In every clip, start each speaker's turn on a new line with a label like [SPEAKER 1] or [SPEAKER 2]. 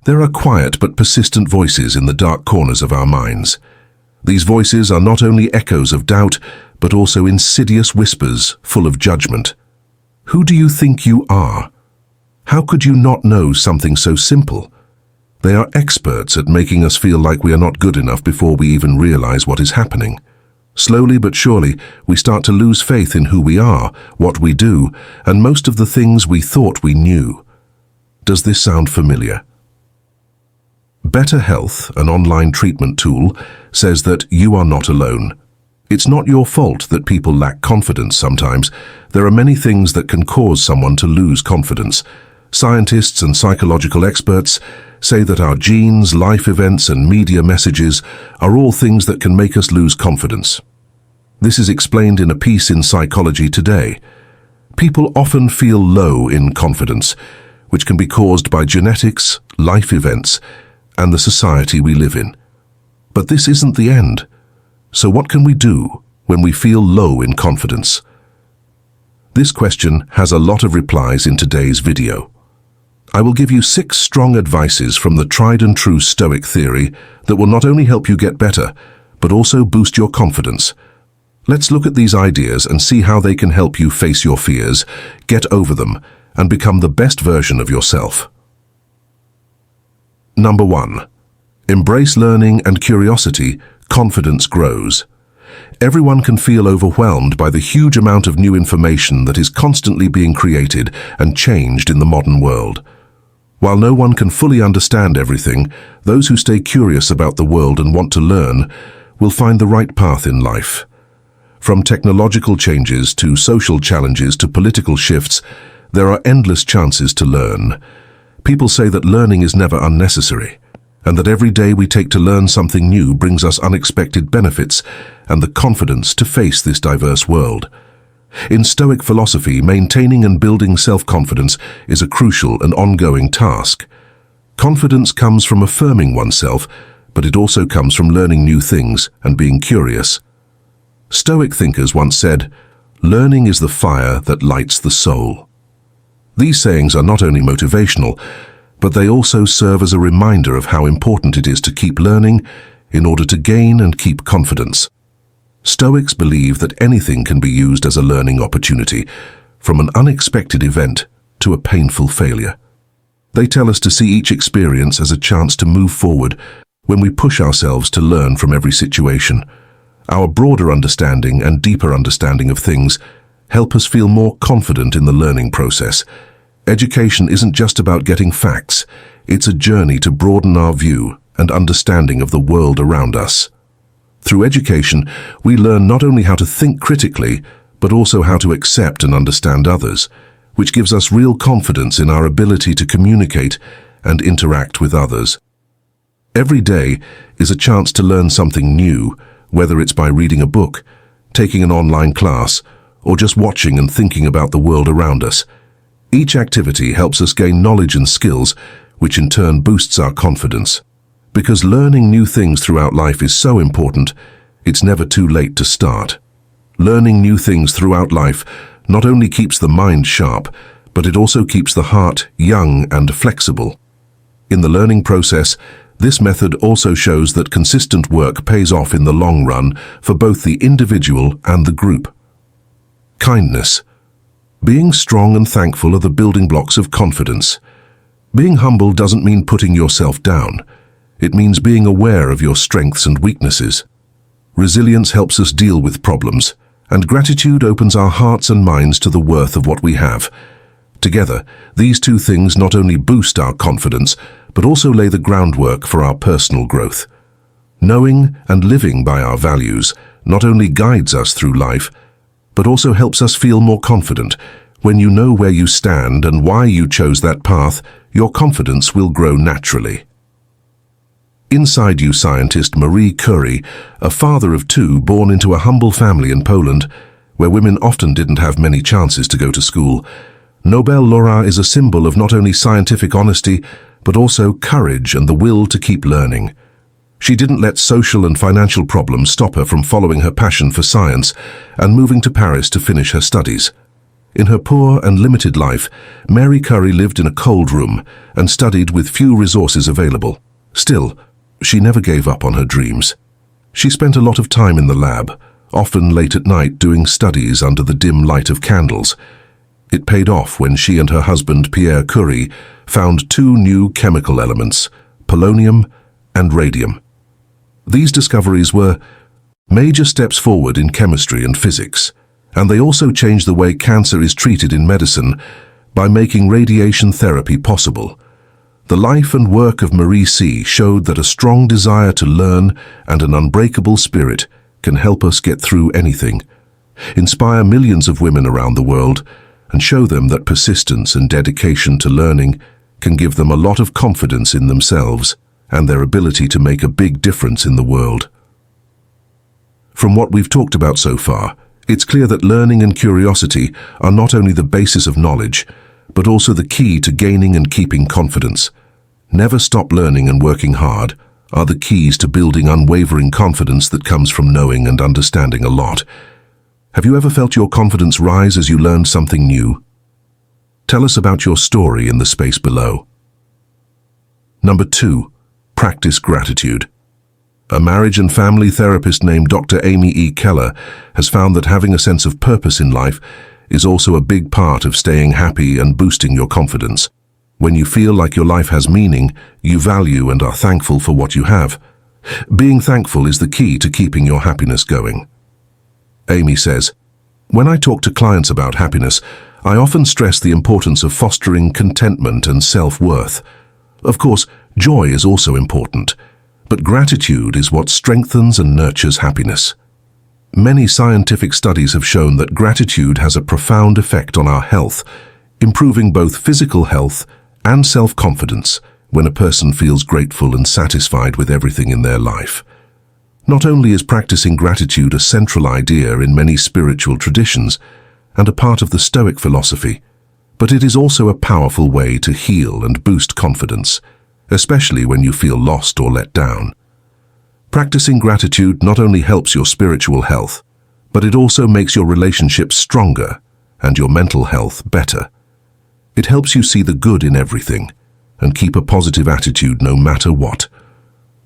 [SPEAKER 1] There are quiet but persistent voices in the dark corners of our minds. These voices are not only echoes of doubt, but also insidious whispers full of judgment. Who do you think you are? How could you not know something so simple? They are experts at making us feel like we are not good enough before we even realize what is happening. Slowly but surely, we start to lose faith in who we are, what we do, and most of the things we thought we knew. Does this sound familiar? Better Health, an online treatment tool, says that you are not alone. It's not your fault that people lack confidence sometimes. There are many things that can cause someone to lose confidence. Scientists and psychological experts say that our genes, life events, and media messages are all things that can make us lose confidence. This is explained in a piece in Psychology Today. People often feel low in confidence, which can be caused by genetics, life events, and the society we live in. But this isn't the end. So what can we do when we feel low in confidence? This question has a lot of replies in today's video. I will give you 6 strong advices from the tried and true Stoic theory that will not only help you get better, but also boost your confidence. Let's look at these ideas and see how they can help you face your fears, get over them, and become the best version of yourself. Number 1. Embrace learning and curiosity. Confidence grows. Everyone can feel overwhelmed by the huge amount of new information that is constantly being created and changed in the modern world. While no one can fully understand everything, those who stay curious about the world and want to learn will find the right path in life. From technological changes to social challenges to political shifts, there are endless chances to learn. People say that learning is never unnecessary, and that every day we take to learn something new brings us unexpected benefits and the confidence to face this diverse world. In Stoic philosophy, maintaining and building self-confidence is a crucial and ongoing task. Confidence comes from affirming oneself, but it also comes from learning new things and being curious. Stoic thinkers once said, "Learning is the fire that lights the soul." These sayings are not only motivational, but they also serve as a reminder of how important it is to keep learning in order to gain and keep confidence. Stoics believe that anything can be used as a learning opportunity, from an unexpected event to a painful failure. They tell us to see each experience as a chance to move forward when we push ourselves to learn from every situation. Our broader understanding and deeper understanding of things help us feel more confident in the learning process. Education isn't just about getting facts, it's a journey to broaden our view and understanding of the world around us. Through education, we learn not only how to think critically, but also how to accept and understand others, which gives us real confidence in our ability to communicate and interact with others. Every day is a chance to learn something new, whether it's by reading a book, taking an online class, or just watching and thinking about the world around us. Each activity helps us gain knowledge and skills, which in turn boosts our confidence. Because learning new things throughout life is so important, it's never too late to start. Learning new things throughout life not only keeps the mind sharp, but it also keeps the heart young and flexible. In the learning process, this method also shows that consistent work pays off in the long run for both the individual and the group. Kindness. Being strong and thankful are the building blocks of confidence. Being humble doesn't mean putting yourself down. It means being aware of your strengths and weaknesses. Resilience helps us deal with problems, and gratitude opens our hearts and minds to the worth of what we have. Together, these two things not only boost our confidence, but also lay the groundwork for our personal growth. Knowing and living by our values not only guides us through life, but also helps us feel more confident. When you know where you stand and why you chose that path, your confidence will grow naturally. Inside you scientist Marie Curie, a father of 2 born into a humble family in Poland, where women often didn't have many chances to go to school. Nobel laureate is a symbol of not only scientific honesty, but also courage and the will to keep learning. She didn't let social and financial problems stop her from following her passion for science and moving to Paris to finish her studies. In her poor and limited life, Mary Curry lived in a cold room and studied with few resources available. Still, she never gave up on her dreams. She spent a lot of time in the lab, often late at night doing studies under the dim light of candles. It paid off when she and her husband Pierre Curie found two new chemical elements, polonium and radium. These discoveries were major steps forward in chemistry and physics, and they also changed the way cancer is treated in medicine by making radiation therapy possible. The life and work of Marie C. showed that a strong desire to learn and an unbreakable spirit can help us get through anything, inspire millions of women around the world, and show them that persistence and dedication to learning can give them a lot of confidence in themselves and their ability to make a big difference in the world. From what we've talked about so far, it's clear that learning and curiosity are not only the basis of knowledge, but also the key to gaining and keeping confidence. Never stop learning and working hard are the keys to building unwavering confidence that comes from knowing and understanding a lot. Have you ever felt your confidence rise as you learned something new? Tell us about your story in the space below. Number 2, practice gratitude. A marriage and family therapist named Dr. Amy E. Keller has found that having a sense of purpose in life is also a big part of staying happy and boosting your confidence. When you feel like your life has meaning, you value and are thankful for what you have. Being thankful is the key to keeping your happiness going. Amy says, "When I talk to clients about happiness, I often stress the importance of fostering contentment and self-worth. Of course, joy is also important, but gratitude is what strengthens and nurtures happiness. Many scientific studies have shown that gratitude has a profound effect on our health, improving both physical health and self-confidence when a person feels grateful and satisfied with everything in their life. Not only is practicing gratitude a central idea in many spiritual traditions and a part of the Stoic philosophy, but it is also a powerful way to heal and boost confidence, especially when you feel lost or let down. Practicing gratitude not only helps your spiritual health, but it also makes your relationships stronger and your mental health better. It helps you see the good in everything and keep a positive attitude no matter what.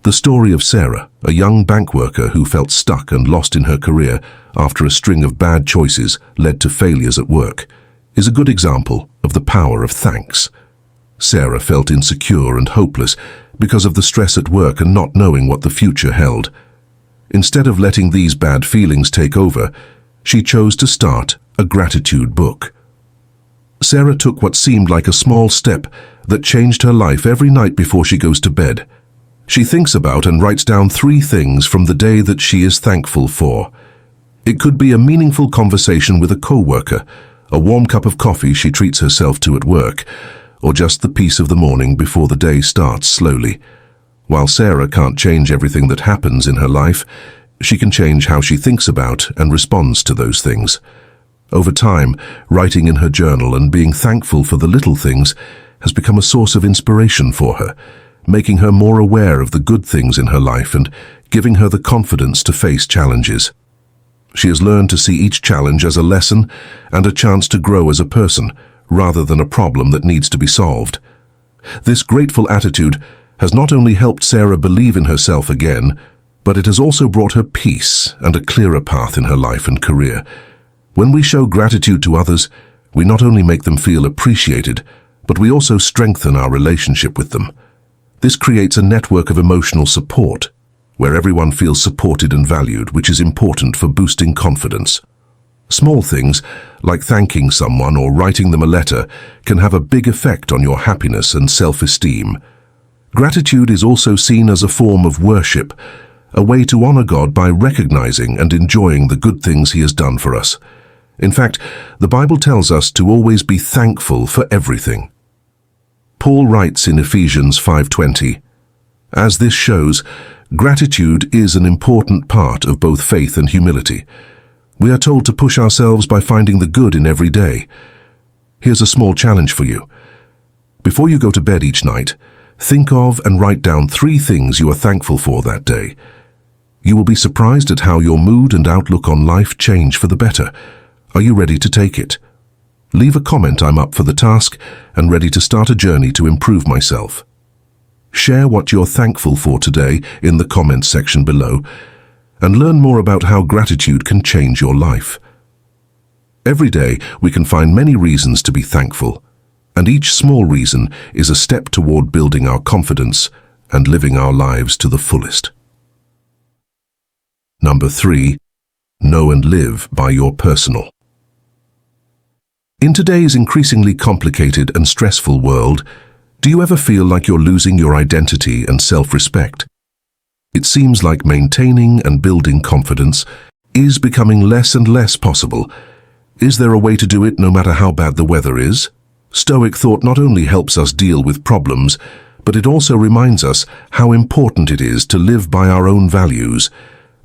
[SPEAKER 1] The story of Sarah, a young bank worker who felt stuck and lost in her career after a string of bad choices led to failures at work, is a good example of the power of thanks. Sarah felt insecure and hopeless because of the stress at work and not knowing what the future held. Instead of letting these bad feelings take over, she chose to start a gratitude book. Sarah took what seemed like a small step that changed her life every night before she goes to bed. She thinks about and writes down 3 things from the day that she is thankful for. It could be a meaningful conversation with a coworker, a warm cup of coffee she treats herself to at work, or just the peace of the morning before the day starts slowly. While Sarah can't change everything that happens in her life, she can change how she thinks about and responds to those things. Over time, writing in her journal and being thankful for the little things has become a source of inspiration for her, making her more aware of the good things in her life and giving her the confidence to face challenges. She has learned to see each challenge as a lesson and a chance to grow as a person, rather than a problem that needs to be solved. This grateful attitude has not only helped Sarah believe in herself again, but it has also brought her peace and a clearer path in her life and career. When we show gratitude to others, we not only make them feel appreciated, but we also strengthen our relationship with them. This creates a network of emotional support, where everyone feels supported and valued, which is important for boosting confidence. Small things, like thanking someone or writing them a letter, can have a big effect on your happiness and self-esteem. Gratitude is also seen as a form of worship, a way to honor God by recognizing and enjoying the good things He has done for us. In fact, the Bible tells us to always be thankful for everything. Paul writes in Ephesians 5:20, "As this shows, gratitude is an important part of both faith and humility. We are told to push ourselves by finding the good in every day. Here's a small challenge for you. Before you go to bed each night, think of and write down 3 things you are thankful for that day. You will be surprised at how your mood and outlook on life change for the better. Are you ready to take it?" Leave a comment. I'm up for the task and ready to start a journey to improve myself. Share what you're thankful for today in the comments section below and learn more about how gratitude can change your life. Every day we can find many reasons to be thankful, and each small reason is a step toward building our confidence and living our lives to the fullest. Number 3. Know and live by your personal. In today's increasingly complicated and stressful world, do you ever feel like you're losing your identity and self-respect? It seems like maintaining and building confidence is becoming less and less possible. Is there a way to do it no matter how bad the weather is? Stoic thought not only helps us deal with problems, but it also reminds us how important it is to live by our own values.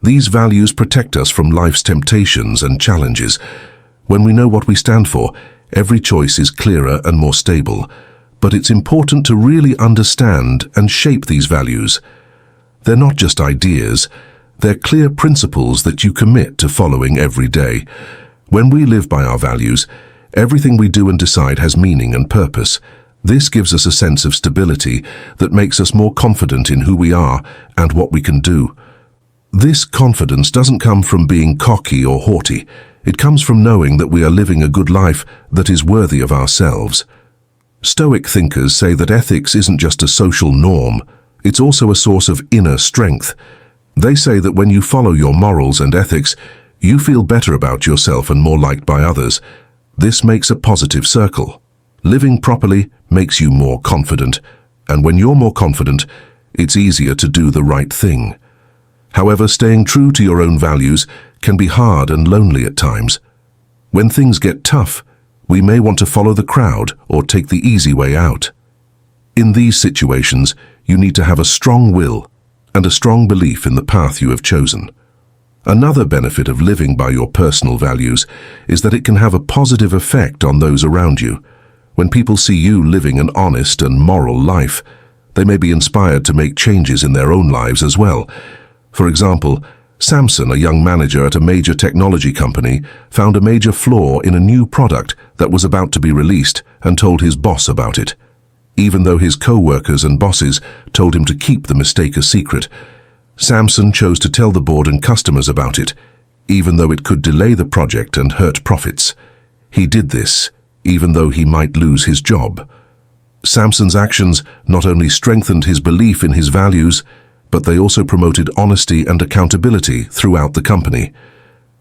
[SPEAKER 1] These values protect us from life's temptations and challenges. When we know what we stand for, every choice is clearer and more stable. But it's important to really understand and shape these values. They're not just ideas, they're clear principles that you commit to following every day. When we live by our values, everything we do and decide has meaning and purpose. This gives us a sense of stability that makes us more confident in who we are and what we can do. This confidence doesn't come from being cocky or haughty. It comes from knowing that we are living a good life that is worthy of ourselves. Stoic thinkers say that ethics isn't just a social norm, it's also a source of inner strength. They say that when you follow your morals and ethics, you feel better about yourself and more liked by others. This makes a positive circle. Living properly makes you more confident, and when you're more confident, it's easier to do the right thing. However, staying true to your own values can be hard and lonely at times. When things get tough, we may want to follow the crowd or take the easy way out. In these situations, you need to have a strong will and a strong belief in the path you have chosen. Another benefit of living by your personal values is that it can have a positive effect on those around you. When people see you living an honest and moral life, they may be inspired to make changes in their own lives as well. For example, Samson, a young manager at a major technology company, found a major flaw in a new product that was about to be released and told his boss about it. Even though his co-workers and bosses told him to keep the mistake a secret, Samson chose to tell the board and customers about it, even though it could delay the project and hurt profits. He did this, even though he might lose his job. Samson's actions not only strengthened his belief in his values, but they also promoted honesty and accountability throughout the company.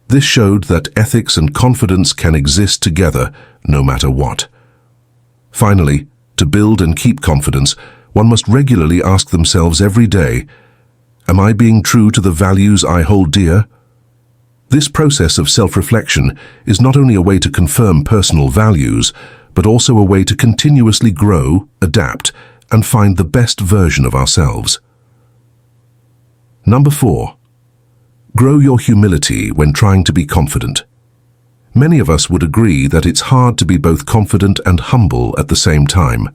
[SPEAKER 1] This showed that ethics and confidence can exist together no matter what. Finally, to build and keep confidence, one must regularly ask themselves every day, am I being true to the values I hold dear? This process of self-reflection is not only a way to confirm personal values, but also a way to continuously grow, adapt, and find the best version of ourselves. Number 4. Grow your humility when trying to be confident. Many of us would agree that it's hard to be both confident and humble at the same time.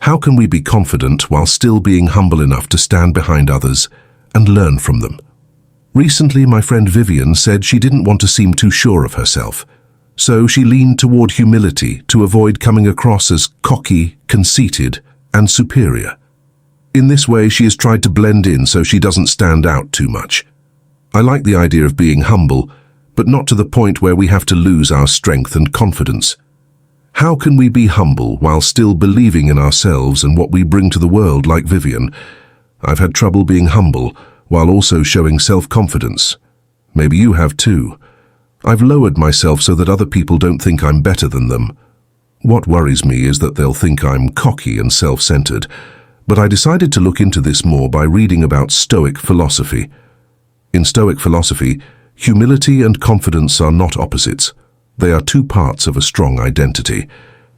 [SPEAKER 1] How can we be confident while still being humble enough to stand behind others and learn from them? Recently, my friend Vivian said she didn't want to seem too sure of herself, so she leaned toward humility to avoid coming across as cocky, conceited, and superior. In this way, she has tried to blend in so she doesn't stand out too much. I like the idea of being humble, but not to the point where we have to lose our strength and confidence. How can we be humble while still believing in ourselves and what we bring to the world like Vivian? I've had trouble being humble while also showing self-confidence. Maybe you have too. I've lowered myself so that other people don't think I'm better than them. What worries me is that they'll think I'm cocky and self-centered. But I decided to look into this more by reading about Stoic philosophy. In Stoic philosophy, humility and confidence are not opposites. They are two parts of a strong identity.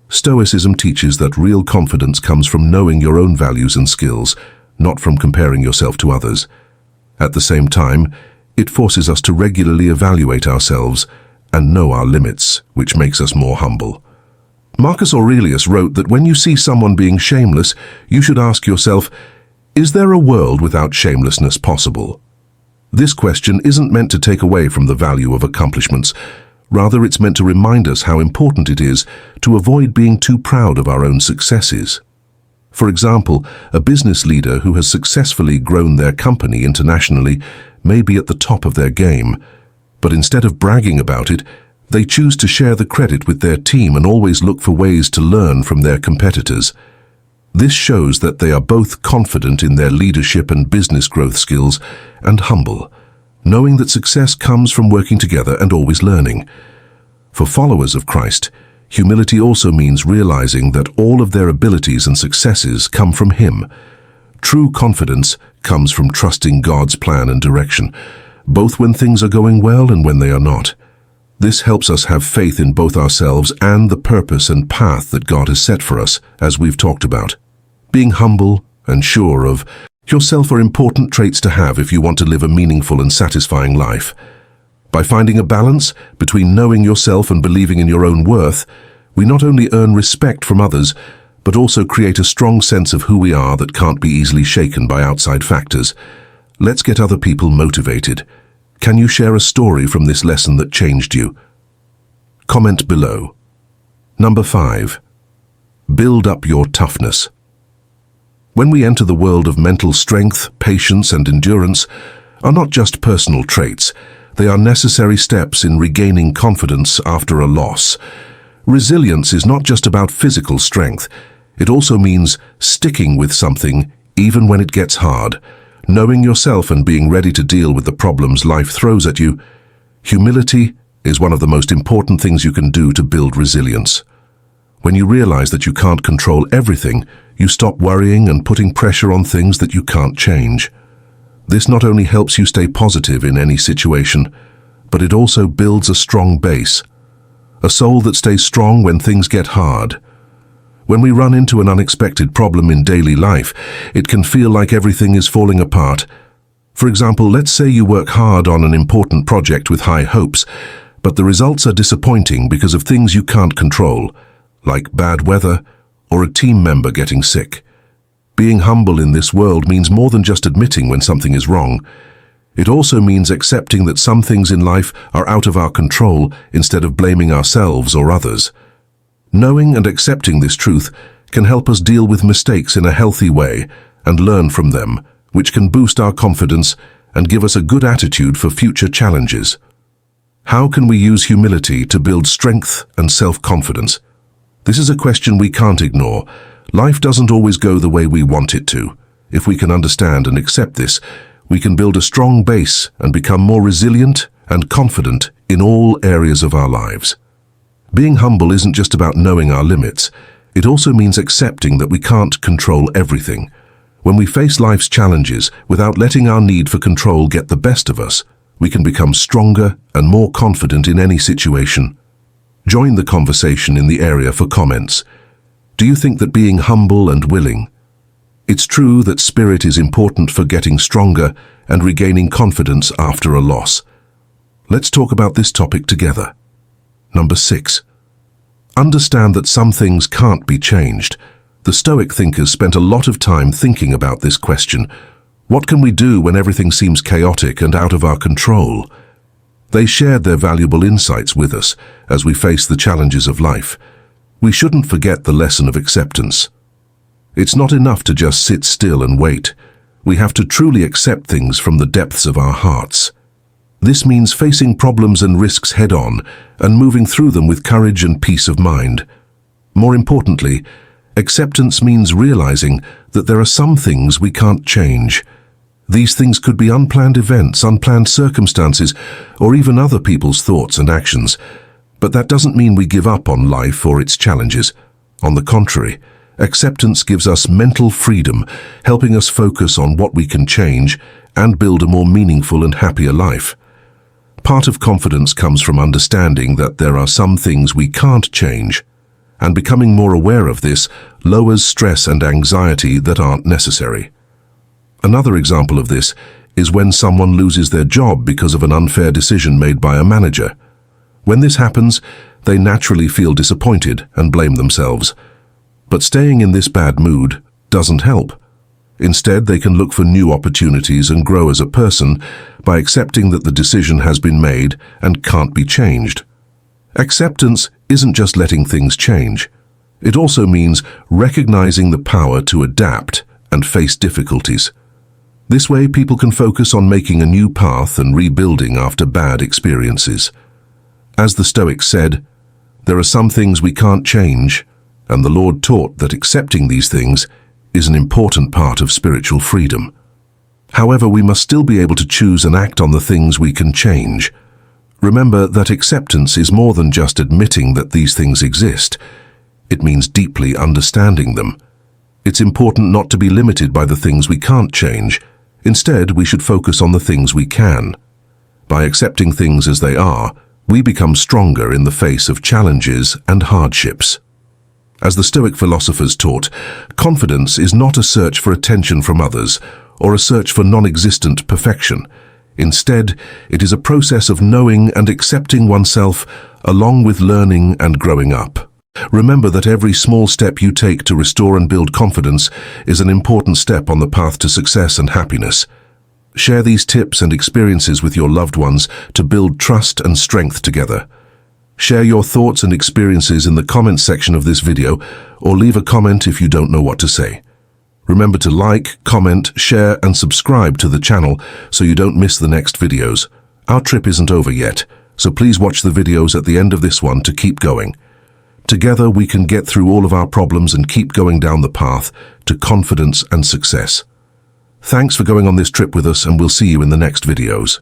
[SPEAKER 1] Stoicism teaches that real confidence comes from knowing your own values and skills, not from comparing yourself to others. At the same time, it forces us to regularly evaluate ourselves and know our limits, which makes us more humble. Marcus Aurelius wrote that when you see someone being shameless, you should ask yourself, is there a world without shamelessness possible? This question isn't meant to take away from the value of accomplishments. Rather, it's meant to remind us how important it is to avoid being too proud of our own successes. For example, a business leader who has successfully grown their company internationally may be at the top of their game, but instead of bragging about it, they choose to share the credit with their team and always look for ways to learn from their competitors. This shows that they are both confident in their leadership and business growth skills and humble, knowing that success comes from working together and always learning. For followers of Christ, humility also means realizing that all of their abilities and successes come from Him. True confidence comes from trusting God's plan and direction, both when things are going well and when they are not. This helps us have faith in both ourselves and the purpose and path that God has set for us, as we've talked about. Being humble and sure of yourself are important traits to have if you want to live a meaningful and satisfying life. By finding a balance between knowing yourself and believing in your own worth, we not only earn respect from others, but also create a strong sense of who we are that can't be easily shaken by outside factors. Let's get other people motivated. Can you share a story from this lesson that changed you? Comment below. Number 5. Build up your toughness. When we enter the world of mental strength, patience, and endurance are not just personal traits, they are necessary steps in regaining confidence after a loss. Resilience is not just about physical strength. It also means sticking with something even when it gets hard, knowing yourself and being ready to deal with the problems life throws at you. Humility is one of the most important things you can do to build resilience. When you realize that you can't control everything, you stop worrying and putting pressure on things that you can't change. This not only helps you stay positive in any situation, but it also builds a strong base. A soul that stays strong when things get hard. When we run into an unexpected problem in daily life, it can feel like everything is falling apart. For example, let's say you work hard on an important project with high hopes, but the results are disappointing because of things you can't control, like bad weather or a team member getting sick. Being humble in this world means more than just admitting when something is wrong. It also means accepting that some things in life are out of our control instead of blaming ourselves or others. Knowing and accepting this truth can help us deal with mistakes in a healthy way and learn from them, which can boost our confidence and give us a good attitude for future challenges. How can we use humility to build strength and self-confidence? This is a question we can't ignore. Life doesn't always go the way we want it to. If we can understand and accept this, we can build a strong base and become more resilient and confident in all areas of our lives. Being humble isn't just about knowing our limits. It also means accepting that we can't control everything. When we face life's challenges without letting our need for control get the best of us, we can become stronger and more confident in any situation. Join the conversation in the area for comments. Do you think that being humble and willing? It's true that spirit is important for getting stronger and regaining confidence after a loss. Let's talk about this topic together. Number 6. Understand that some things can't be changed. The Stoic thinkers spent a lot of time thinking about this question. What can we do when everything seems chaotic and out of our control? They shared their valuable insights with us as we face the challenges of life. We shouldn't forget the lesson of acceptance. It's not enough to just sit still and wait. We have to truly accept things from the depths of our hearts. This means facing problems and risks head-on and moving through them with courage and peace of mind. More importantly, acceptance means realizing that there are some things we can't change. These things could be unplanned events, unplanned circumstances, or even other people's thoughts and actions. But that doesn't mean we give up on life or its challenges. On the contrary, acceptance gives us mental freedom, helping us focus on what we can change and build a more meaningful and happier life. Part of confidence comes from understanding that there are some things we can't change, and becoming more aware of this lowers stress and anxiety that aren't necessary. Another example of this is when someone loses their job because of an unfair decision made by a manager. When this happens, they naturally feel disappointed and blame themselves. But staying in this bad mood doesn't help. Instead, they can look for new opportunities and grow as a person by accepting that the decision has been made and can't be changed. Acceptance isn't just letting things change. It also means recognizing the power to adapt and face difficulties. This way, people can focus on making a new path and rebuilding after bad experiences. As the Stoics said, there are some things we can't change, and the Lord taught that accepting these things is an important part of spiritual freedom. However, we must still be able to choose and act on the things we can change. Remember that acceptance is more than just admitting that these things exist. It means deeply understanding them. It's important not to be limited by the things we can't change. Instead, we should focus on the things we can. By accepting things as they are, we become stronger in the face of challenges and hardships. As the Stoic philosophers taught, confidence is not a search for attention from others or a search for non-existent perfection. Instead, it is a process of knowing and accepting oneself along with learning and growing up. Remember that every small step you take to restore and build confidence is an important step on the path to success and happiness. Share these tips and experiences with your loved ones to build trust and strength together. Share your thoughts and experiences in the comments section of this video, or leave a comment if you don't know what to say. Remember to like, comment, share and subscribe to the channel so you don't miss the next videos. Our trip isn't over yet, so please watch the videos at the end of this one to keep going. Together we can get through all of our problems and keep going down the path to confidence and success. Thanks for going on this trip with us, and we'll see you in the next videos.